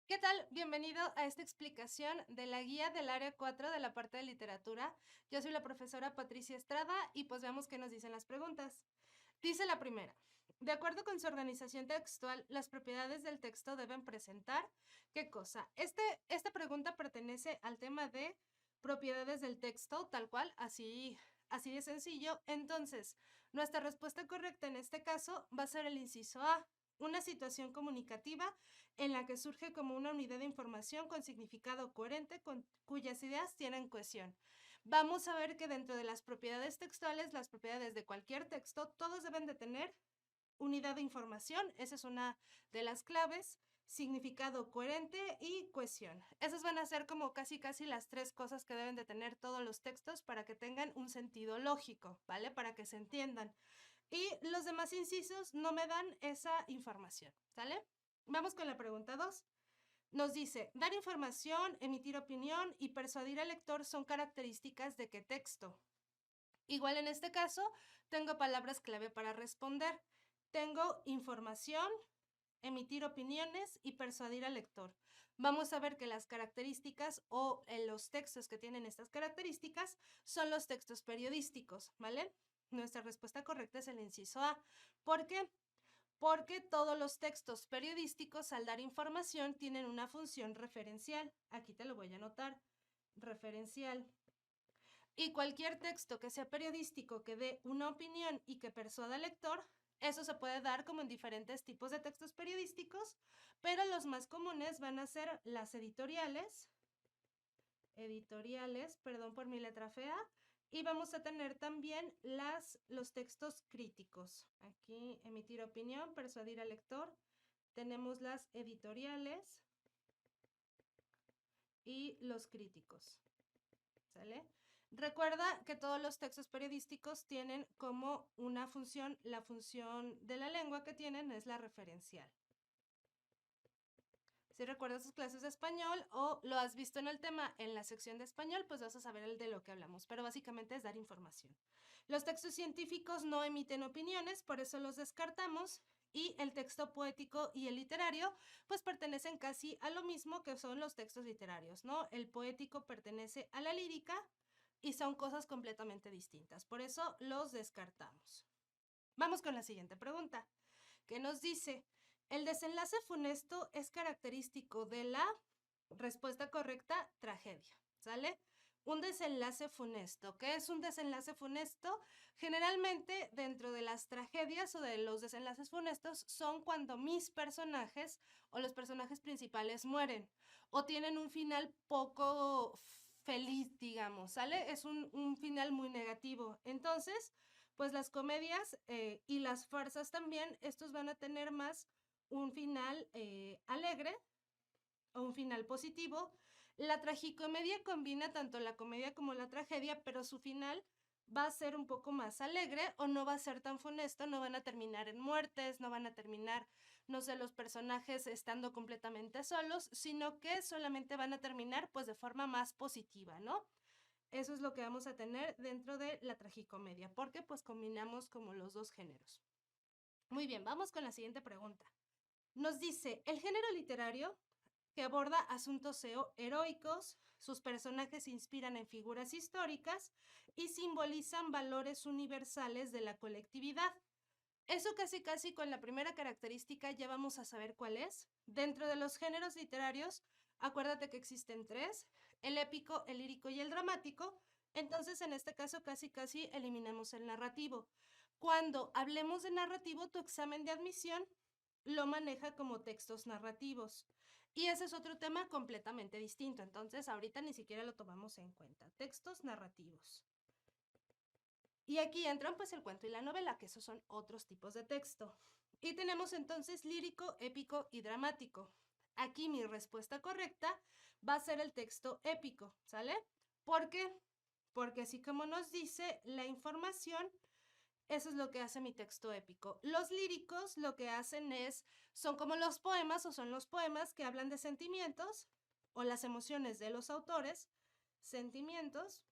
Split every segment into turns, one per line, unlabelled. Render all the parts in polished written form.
¿Qué tal? Bienvenido a esta explicación de la guía del área 4 de la parte de literatura. Yo soy la profesora Patricia Estrada y pues veamos qué nos dicen las preguntas. Dice la primera, de acuerdo con su organización textual, las propiedades del texto deben presentar, ¿qué cosa? Esta pregunta pertenece al tema de propiedades del texto, tal cual, así de sencillo. Entonces, nuestra respuesta correcta en este caso va a ser el inciso A, una situación comunicativa en la que surge como una unidad de información con significado coherente, cuyas ideas tienen cohesión. Vamos a ver que dentro de las propiedades textuales, las propiedades de cualquier texto, todos deben de tener unidad de información, esa es una de las claves, significado coherente y cohesión. Esas van a ser como casi las tres cosas que deben de tener todos los textos para que tengan un sentido lógico, ¿vale? Para que se entiendan. Y los demás incisos no me dan esa información, ¿sale? Vamos con la pregunta 2. Nos dice, dar información, emitir opinión y persuadir al lector son características de qué texto. Igual en este caso, tengo palabras clave para responder. Tengo información, emitir opiniones y persuadir al lector. Vamos a ver que las características o los textos que tienen estas características son los textos periodísticos, ¿vale? Nuestra respuesta correcta es el inciso A. ¿Por qué? Porque todos los textos periodísticos al dar información tienen una función referencial. Aquí te lo voy a anotar, referencial. Y cualquier texto que sea periodístico, que dé una opinión y que persuada al lector, eso se puede dar como en diferentes tipos de textos periodísticos, pero los más comunes van a ser las editoriales, perdón por mi letra fea, y vamos a tener también los textos críticos. Aquí emitir opinión, persuadir al lector. Tenemos las editoriales y los críticos. ¿Sale? Recuerda que todos los textos periodísticos tienen como una función, la función de la lengua que tienen es la referencial. Si recuerdas tus clases de español o lo has visto en el tema en la sección de español, pues vas a saber el de lo que hablamos, pero básicamente es dar información. Los textos científicos no emiten opiniones, por eso los descartamos, y el texto poético y el literario pues pertenecen casi a lo mismo que son los textos literarios, ¿no? El poético pertenece a la lírica y son cosas completamente distintas, por eso los descartamos. Vamos con la siguiente pregunta, que nos dice, el desenlace funesto es característico de la respuesta correcta, tragedia, ¿sale? Un desenlace funesto. ¿Qué es un desenlace funesto? Generalmente dentro de las tragedias o de los desenlaces funestos son cuando mis personajes o los personajes principales mueren o tienen un final poco feliz, digamos, ¿sale? Es un final muy negativo. Entonces, pues las comedias y las farsas también, estos van a tener más un final alegre o un final positivo. La tragicomedia combina tanto la comedia como la tragedia, pero su final va a ser un poco más alegre o no va a ser tan funesto, no van a terminar en muertes, no van a terminar, no sé, los personajes estando completamente solos, sino que solamente van a terminar pues de forma más positiva, ¿no? Eso es lo que vamos a tener dentro de la tragicomedia, porque pues combinamos como los dos géneros. Muy bien, vamos con la siguiente pregunta. Nos dice, el género literario que aborda asuntos heroicos, sus personajes se inspiran en figuras históricas y simbolizan valores universales de la colectividad. Eso casi con la primera característica ya vamos a saber cuál es. Dentro de los géneros literarios, acuérdate que existen tres, el épico, el lírico y el dramático. Entonces, en este caso, casi eliminamos el narrativo. Cuando hablemos de narrativo, tu examen de admisión lo maneja como textos narrativos. Y ese es otro tema completamente distinto. Entonces, ahorita ni siquiera lo tomamos en cuenta. Textos narrativos. Y aquí entran pues el cuento y la novela, que esos son otros tipos de texto. Y tenemos entonces lírico, épico y dramático. Aquí mi respuesta correcta va a ser el texto épico, ¿sale? ¿Por qué? Porque así como nos dice la información, eso es lo que hace mi texto épico. Los líricos lo que hacen son como los poemas o son los poemas que hablan de sentimientos o las emociones de los autores, sentimientos,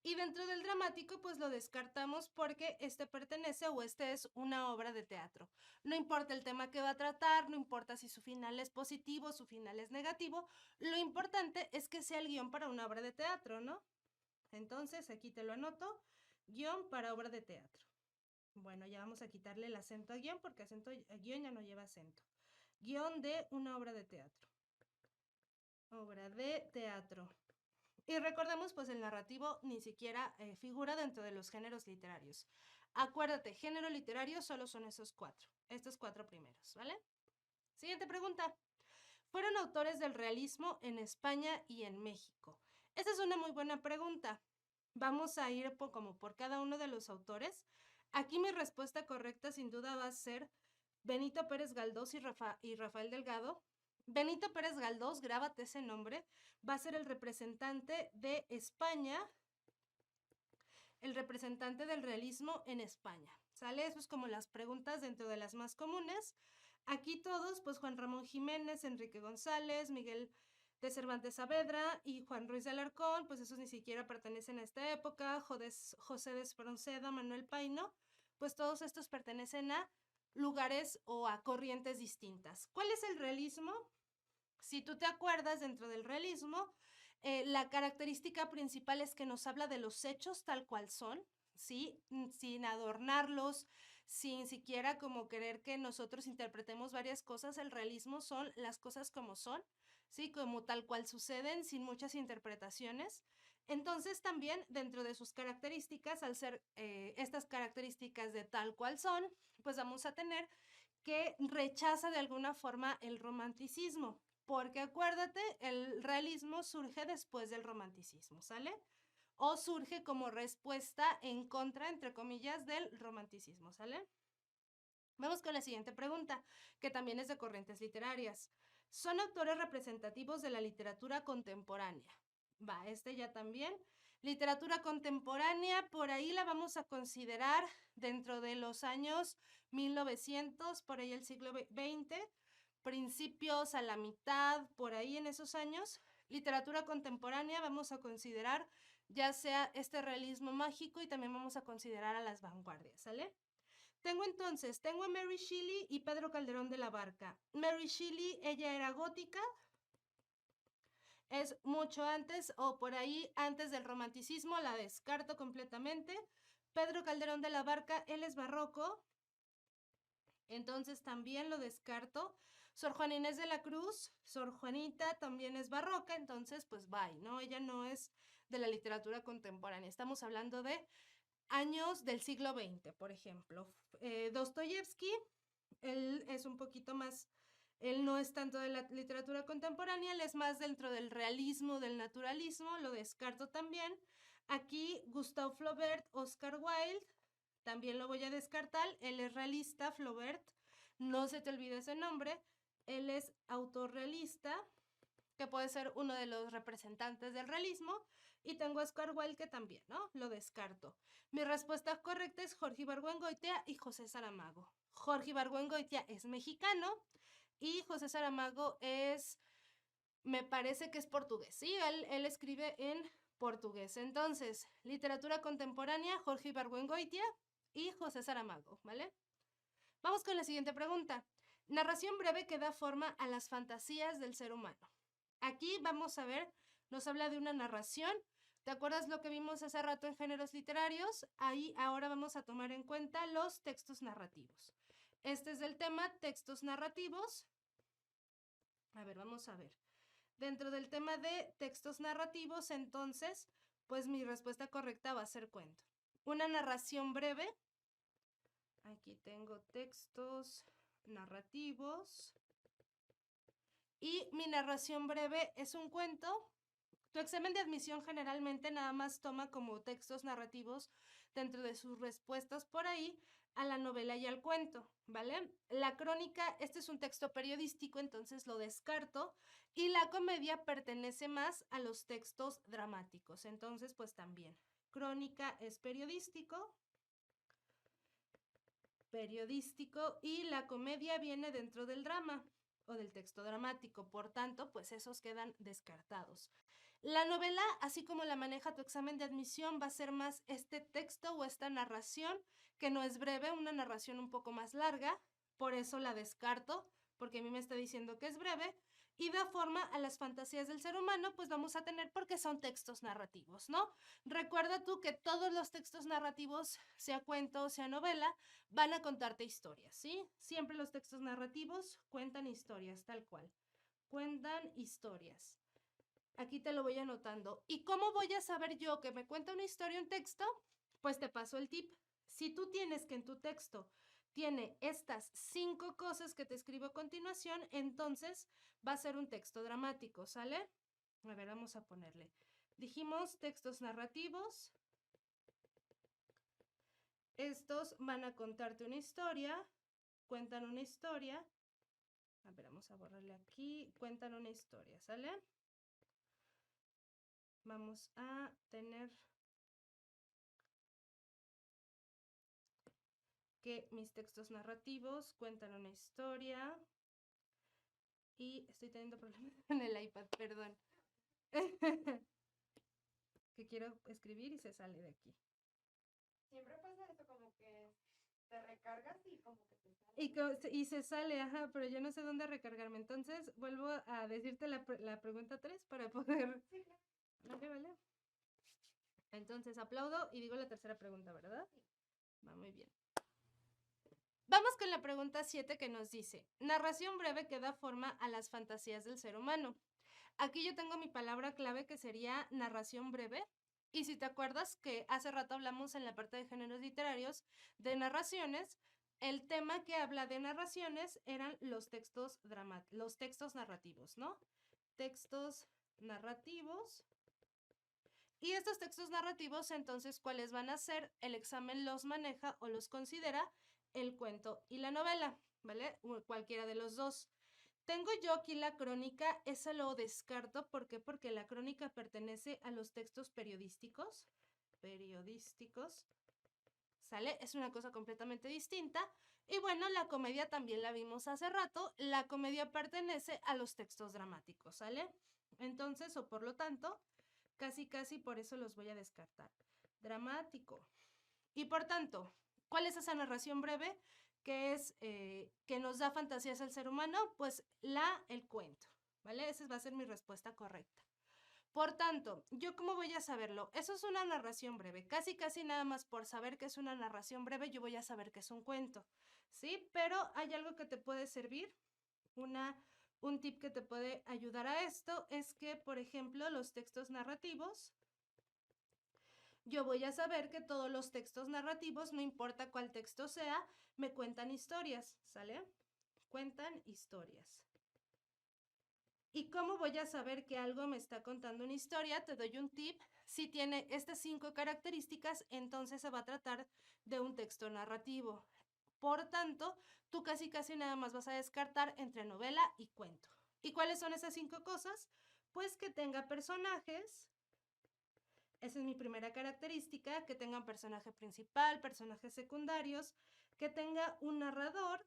Y dentro del dramático, pues lo descartamos porque este pertenece o este es una obra de teatro. No importa el tema que va a tratar, no importa si su final es positivo, su final es negativo, lo importante es que sea el guión para una obra de teatro, ¿no? Entonces, aquí te lo anoto, guión para obra de teatro. Bueno, ya vamos a quitarle el acento a guión porque guión ya no lleva acento. Guión de una obra de teatro. Obra de teatro. Y recordemos, pues el narrativo ni siquiera figura dentro de los géneros literarios. Acuérdate, género literario solo son estos cuatro primeros, ¿vale? Siguiente pregunta. ¿Fueron autores del realismo en España y en México? Esa es una muy buena pregunta. Vamos a ir como por cada uno de los autores. Aquí mi respuesta correcta sin duda va a ser Benito Pérez Galdós y Rafael Delgado. Benito Pérez Galdós, grábate ese nombre, va a ser el representante de España, el representante del realismo en España. ¿Sale? Eso es como las preguntas dentro de las más comunes. Aquí todos, pues Juan Ramón Jiménez, Enrique González, Miguel de Cervantes Saavedra y Juan Ruiz de Alarcón, pues esos ni siquiera pertenecen a esta época. José de Espronceda, Manuel Paino, pues todos estos pertenecen a lugares o a corrientes distintas. ¿Cuál es el realismo? Si tú te acuerdas, dentro del realismo, la característica principal es que nos habla de los hechos tal cual son, ¿sí? Sin adornarlos, sin siquiera como querer que nosotros interpretemos varias cosas. El realismo son las cosas como son, ¿sí? Como tal cual suceden, sin muchas interpretaciones. Entonces también dentro de sus características, al ser estas características de tal cual son, pues vamos a tener que rechaza de alguna forma el romanticismo, porque acuérdate, el realismo surge después del romanticismo, ¿sale? O surge como respuesta en contra, entre comillas, del romanticismo, ¿sale? Vamos con la siguiente pregunta, que también es de corrientes literarias. ¿Son autores representativos de la literatura contemporánea? Va, este ya también. Literatura contemporánea, por ahí la vamos a considerar dentro de los años 1900, por ahí el siglo XX, principios a la mitad, por ahí en esos años. Literatura contemporánea vamos a considerar ya sea este realismo mágico y también vamos a considerar a las vanguardias, ¿sale? Tengo a Mary Shelley y Pedro Calderón de la Barca. Mary Shelley, ella era gótica, es mucho antes o por ahí antes del romanticismo, la descarto completamente. Pedro Calderón de la Barca, él es barroco, entonces también lo descarto. Sor Juana Inés de la Cruz, Sor Juanita también es barroca, entonces pues bye, ¿no? Ella no es de la literatura contemporánea, estamos hablando de años del siglo XX, por ejemplo. Dostoyevsky, él es un poquito más, él no es tanto de la literatura contemporánea, él es más dentro del realismo, del naturalismo, lo descarto también. Aquí Gustave Flaubert, Oscar Wilde, también lo voy a descartar, él es realista, Flaubert, no se te olvide ese nombre, él es autorrealista, que puede ser uno de los representantes del realismo, y tengo a Oscar Wilde que también, ¿no? Lo descarto. Mi respuesta correcta es Jorge Ibargüengoitia y José Saramago. Jorge Ibargüengoitia es mexicano y José Saramago es, me parece que es portugués, ¿sí? Él escribe en portugués. Entonces, literatura contemporánea, Jorge Ibargüengoitia y José Saramago, ¿vale? Vamos con la siguiente pregunta. Narración breve que da forma a las fantasías del ser humano. Aquí vamos a ver, nos habla de una narración. ¿Te acuerdas lo que vimos hace rato en géneros literarios? Ahí ahora vamos a tomar en cuenta los textos narrativos. Este es el tema textos narrativos. A ver, vamos a ver. Dentro del tema de textos narrativos, entonces, pues mi respuesta correcta va a ser cuento. Una narración breve. Aquí tengo textos narrativos. Y mi narración breve es un cuento. Tu examen de admisión generalmente nada más toma como textos narrativos dentro de sus respuestas por ahí a la novela y al cuento, ¿vale? La crónica, este es un texto periodístico, entonces lo descarto, y la comedia pertenece más a los textos dramáticos, entonces pues también. Crónica es periodístico, y la comedia viene dentro del drama o del texto dramático, por tanto, pues esos quedan descartados. La novela, así como la maneja tu examen de admisión, va a ser más este texto o esta narración, que no es breve, una narración un poco más larga, por eso la descarto, porque a mí me está diciendo que es breve, y da forma a las fantasías del ser humano, pues vamos a tener porque son textos narrativos, ¿no? Recuerda tú que todos los textos narrativos, sea cuento o sea novela, van a contarte historias, ¿sí? Siempre los textos narrativos cuentan historias, tal cual. Cuentan historias. Aquí te lo voy anotando. ¿Y cómo voy a saber yo que me cuenta una historia un texto? Pues te paso el tip. Si tú tienes que en tu texto tiene estas 5 cosas que te escribo a continuación, entonces va a ser un texto dramático, ¿sale? A ver, vamos a ponerle. Dijimos textos narrativos. Estos van a contarte una historia, cuentan una historia. A ver, vamos a borrarle aquí. Cuentan una historia, ¿sale? Vamos a tener que mis textos narrativos cuentan una historia. Y estoy teniendo problemas con el iPad, perdón. Que quiero escribir y se sale de aquí.
Siempre pasa eso, como que te recargas y como que te sale.
Y se sale, ajá, pero yo no sé dónde recargarme. Entonces vuelvo a decirte la pregunta 3 para poder.
Sí, claro.
Vale, vale. Entonces aplaudo y digo la tercera pregunta, ¿verdad? Va muy bien. Vamos con la pregunta 7 que nos dice, narración breve que da forma a las fantasías del ser humano. Aquí yo tengo mi palabra clave que sería narración breve. Y si te acuerdas que hace rato hablamos en la parte de géneros literarios de narraciones, el tema que habla de narraciones eran los textos narrativos, ¿no? Textos narrativos. Y estos textos narrativos, entonces, ¿cuáles van a ser? El examen los maneja o los considera el cuento y la novela, ¿vale? Cualquiera de los dos. Tengo yo aquí la crónica, esa lo descarto, ¿por qué? Porque la crónica pertenece a los textos periodísticos, ¿sale? Es una cosa completamente distinta. Y bueno, la comedia también la vimos hace rato, la comedia pertenece a los textos dramáticos, ¿sale? Entonces, o por lo tanto, casi por eso los voy a descartar. Dramático. Y por tanto, ¿cuál es esa narración breve que es que nos da fantasías al ser humano? Pues el cuento, ¿vale? Esa va a ser mi respuesta correcta. Por tanto, ¿yo cómo voy a saberlo? Eso es una narración breve. Casi nada más por saber que es una narración breve, yo voy a saber que es un cuento, ¿sí? Pero hay algo que te puede servir, un tip que te puede ayudar a esto es que, por ejemplo, los textos narrativos, yo voy a saber que todos los textos narrativos, no importa cuál texto sea, me cuentan historias, ¿sale? Cuentan historias. ¿Y cómo voy a saber que algo me está contando una historia? Te doy un tip. Si tiene estas 5 características, entonces se va a tratar de un texto narrativo. Por tanto, tú casi nada más vas a descartar entre novela y cuento. ¿Y cuáles son esas 5 cosas? Pues que tenga personajes. Esa es mi primera característica, que tenga un personaje principal, personajes secundarios, que tenga un narrador.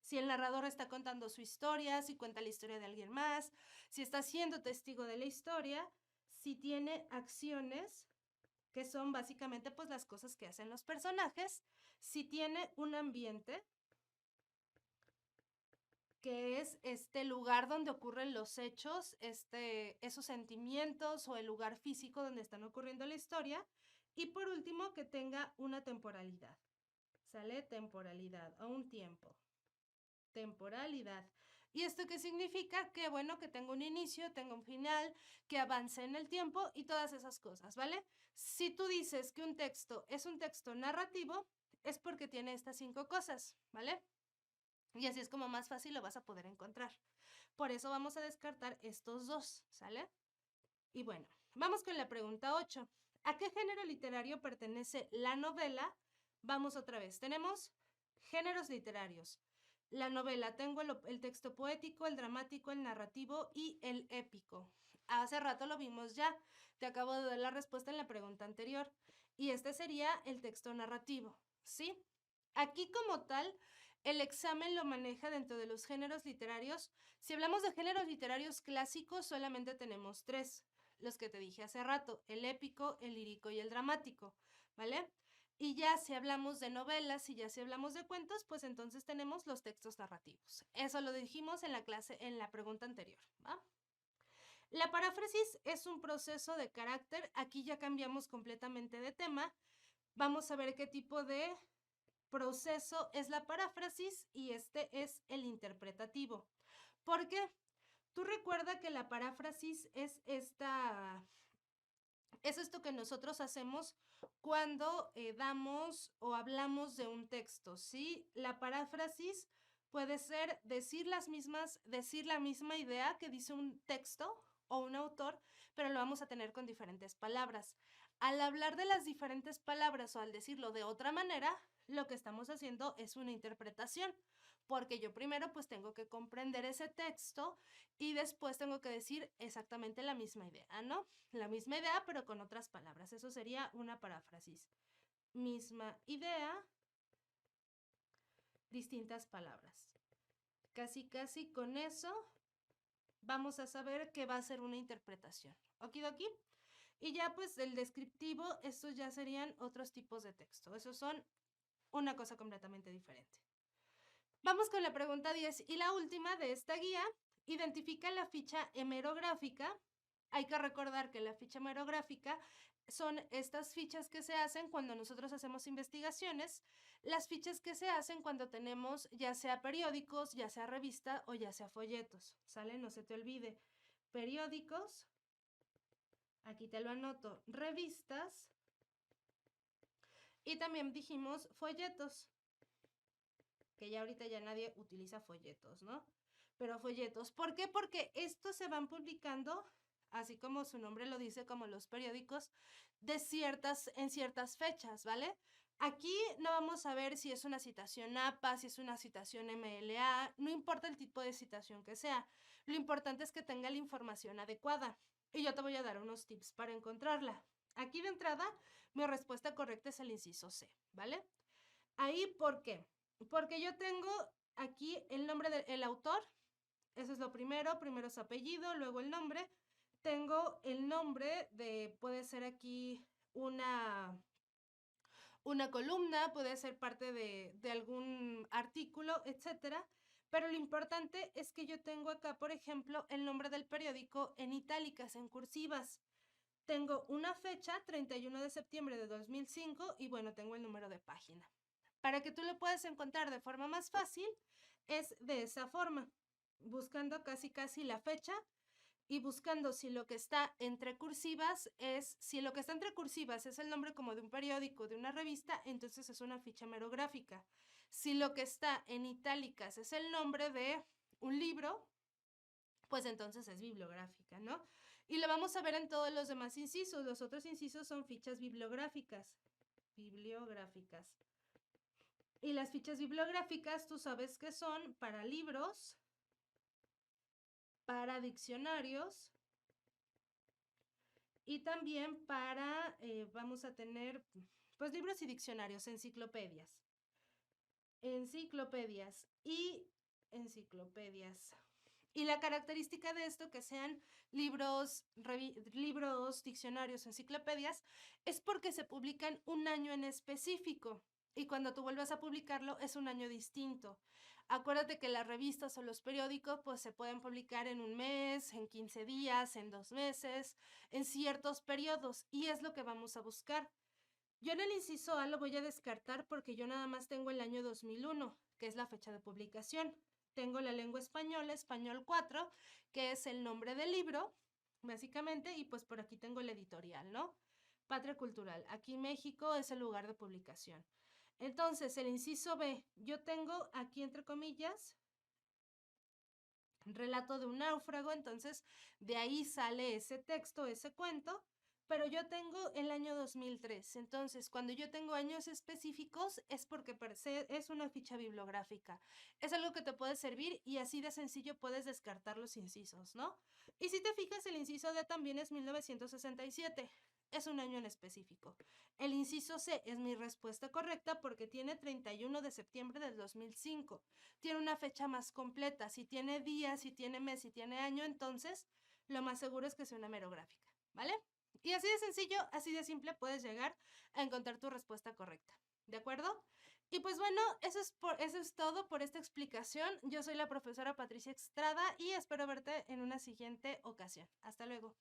Si el narrador está contando su historia, si cuenta la historia de alguien más, si está siendo testigo de la historia, si tiene acciones, que son básicamente pues las cosas que hacen los personajes, si tiene un ambiente, que es este lugar donde ocurren los hechos, esos sentimientos o el lugar físico donde están ocurriendo la historia, y por último que tenga una temporalidad, ¿sale? Temporalidad o un tiempo. Temporalidad. ¿Y esto qué significa? Que bueno, que tengo un inicio, tengo un final, que avance en el tiempo y todas esas cosas, ¿vale? Si tú dices que un texto es un texto narrativo, es porque tiene estas 5 cosas, ¿vale? Y así es como más fácil lo vas a poder encontrar. Por eso vamos a descartar estos dos, ¿sale? Y bueno, vamos con la pregunta 8. ¿A qué género literario pertenece la novela? Vamos otra vez. Tenemos géneros literarios. La novela, tengo el texto poético, el dramático, el narrativo y el épico. Hace rato lo vimos ya. Te acabo de dar la respuesta en la pregunta anterior. Y este sería el texto narrativo, ¿sí? Aquí como tal, el examen lo maneja dentro de los géneros literarios. Si hablamos de géneros literarios clásicos, solamente tenemos 3. los que te dije hace rato, el épico, el lírico y el dramático, ¿vale? Y ya si hablamos de novelas y ya si hablamos de cuentos, pues entonces tenemos los textos narrativos. Eso lo dijimos en la clase, en la pregunta anterior, ¿va? La paráfrasis es un proceso de carácter. Aquí ya cambiamos completamente de tema. Vamos a ver qué tipo de proceso es la paráfrasis y este es el interpretativo. ¿Por qué? Tú recuerda que la paráfrasis es esto que nosotros hacemos cuando damos o hablamos de un texto, ¿sí? La paráfrasis puede ser decir la misma idea que dice un texto o un autor, pero lo vamos a tener con diferentes palabras. Al hablar de las diferentes palabras o al decirlo de otra manera, lo que estamos haciendo es una interpretación, porque yo primero pues tengo que comprender ese texto y después tengo que decir exactamente la misma idea, ¿no? La misma idea, pero con otras palabras. Eso sería una paráfrasis. Misma idea, distintas palabras. Casi con eso vamos a saber que va a ser una interpretación. ¿Okidoki? Y ya pues el descriptivo, estos ya serían otros tipos de texto. Esos son una cosa completamente diferente. Vamos con la pregunta 10 y la última de esta guía. Identifica la ficha hemerográfica. Hay que recordar que la ficha hemerográfica son estas fichas que se hacen cuando nosotros hacemos investigaciones, las fichas que se hacen cuando tenemos ya sea periódicos, ya sea revista o ya sea folletos, ¿sale? No se te olvide. Periódicos, aquí te lo anoto, revistas y también dijimos folletos, que ya ahorita ya nadie utiliza folletos, ¿no? Pero folletos, ¿por qué? Porque estos se van publicando, así como su nombre lo dice, como los periódicos, en ciertas fechas, ¿vale? Aquí no vamos a ver si es una citación APA, si es una citación MLA, no importa el tipo de citación que sea, lo importante es que tenga la información adecuada. Y yo te voy a dar unos tips para encontrarla. Aquí de entrada, mi respuesta correcta es el inciso C, ¿vale? Ahí, ¿por qué? Porque yo tengo aquí el nombre del autor, eso es lo primero su apellido, luego el nombre. Tengo el nombre puede ser aquí una columna, puede ser parte de algún artículo, etcétera. Pero lo importante es que yo tengo acá, por ejemplo, el nombre del periódico en itálicas, en cursivas. Tengo una fecha, 31 de septiembre de 2005, y bueno, tengo el número de página. Para que tú lo puedas encontrar de forma más fácil, es de esa forma, buscando casi la fecha y buscando si lo que está entre cursivas si lo que está entre cursivas es el nombre como de un periódico, de una revista, entonces es una ficha hemerográfica. Si lo que está en itálicas es el nombre de un libro, pues entonces es bibliográfica, ¿no? Y lo vamos a ver en todos los demás incisos. Los otros incisos son fichas bibliográficas. Y las fichas bibliográficas, tú sabes que son para libros, para diccionarios y también vamos a tener, pues, libros y diccionarios, enciclopedias. Y la característica de esto, que sean libros, diccionarios, enciclopedias, es porque se publican un año en específico. Y cuando tú vuelvas a publicarlo, es un año distinto. Acuérdate que las revistas o los periódicos pues se pueden publicar en un mes, en 15 días, en 2 meses, en ciertos periodos, y es lo que vamos a buscar. Yo en el inciso A lo voy a descartar porque yo nada más tengo el año 2001, que es la fecha de publicación. Tengo la lengua española, español 4, que es el nombre del libro, básicamente, y pues por aquí tengo el editorial, ¿no? Patria Cultural. Aquí México es el lugar de publicación. Entonces, el inciso B, yo tengo aquí entre comillas, relato de un náufrago, entonces de ahí sale ese texto, ese cuento, pero yo tengo el año 2003. Entonces, cuando yo tengo años específicos es porque per se es una ficha bibliográfica. Es algo que te puede servir y así de sencillo puedes descartar los incisos, ¿no? Y si te fijas, el inciso D también es 1967. Es un año en específico. El inciso C es mi respuesta correcta porque tiene 31 de septiembre del 2005. Tiene una fecha más completa. Si tiene día, si tiene mes, si tiene año, entonces lo más seguro es que sea una hemerográfica, ¿vale? Y así de sencillo, así de simple puedes llegar a encontrar tu respuesta correcta, ¿de acuerdo? Y pues bueno, eso es todo por esta explicación. Yo soy la profesora Patricia Estrada y espero verte en una siguiente ocasión. Hasta luego.